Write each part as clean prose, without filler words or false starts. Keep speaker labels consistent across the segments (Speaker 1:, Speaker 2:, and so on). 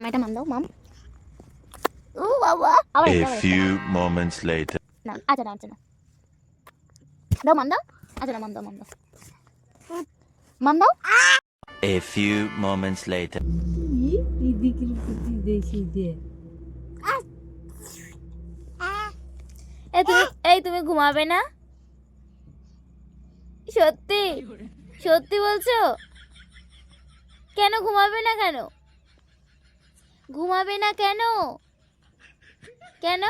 Speaker 1: এটা মাম দাও মাম। ও বাবা আবার
Speaker 2: A few moments later.
Speaker 1: না আচ্ছা না আচ্ছা না দাও মাম দাও আচ্ছা না মাম দাও মাম দাও মাম দাও।
Speaker 2: A few moments later.
Speaker 1: এই তুমি ঘুমাবে না? সত্যি সত্যি বলছো? কেন ঘুমাবে না কেন? ঘুমাবে না কেন? কেন?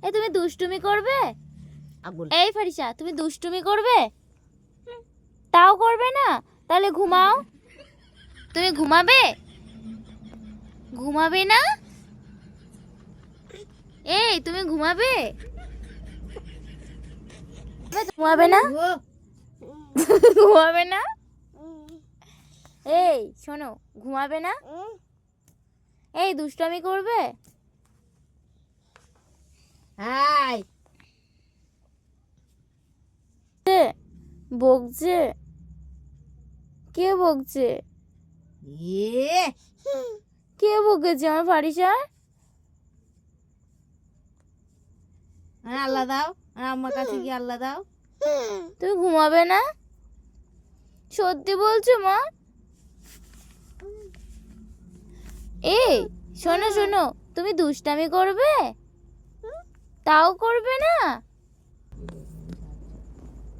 Speaker 1: এই তুমি দুষ্টুমি করবে? এই ফারিসা তুমি দুষ্টুমি করবে? তাও করবে না? তাহলে ঘুমাও। তুমি ঘুমাবে? ঘুমাবে না? এই তুমি ঘুমাবে? ঘুমাবে না? ঘুমাবে না? এই শোনো ঘুমাবে না? এই দুষ্টামি করবে?
Speaker 3: হাই
Speaker 1: বকছে? কে বকছে?
Speaker 3: এ
Speaker 1: কে বকেছে আমার ফারিসা?
Speaker 3: আল্লাহ দাও, আমার কাছে কি আল্লাহ দাও।
Speaker 1: তুমি ঘুমাবে না? সত্যি বলছো মা? এই শোনো শোনো তুমি দুষ্টামি করবে? তাও করবে না?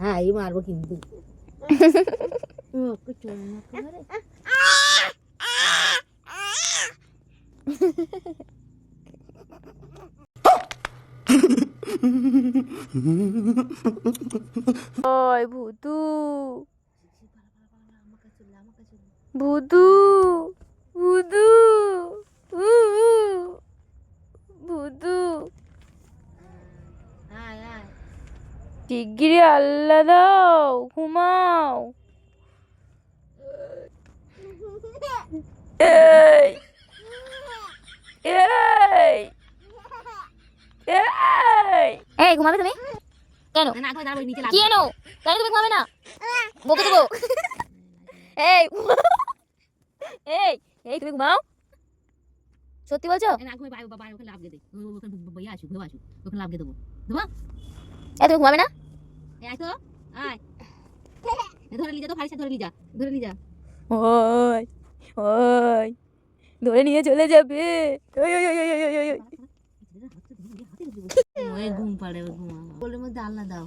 Speaker 3: হ্যাঁ এই মারবো কিন্তু।
Speaker 1: ওই ভূতু ভূতু ভূতু ভূতু শিগগিরই আল্লাহ দাও ঘুমাও। এই এই এই ঘুমাবে তুমি? কেন কি এনো? কেন তুমি ঘুমাবে না? বকে দেবো। এই এই এই তুমি ঘুমাও? সত্যি বলছো? এই তুমি ঘুমাবে না? ওই ওই ধরে নিয়ে চলে যাবে। ওই ওই ওই ওই ওই ওই
Speaker 3: ওই ঘুম পাড়ে ঘুমা বলে মধ্যে আল্লাহ দাও।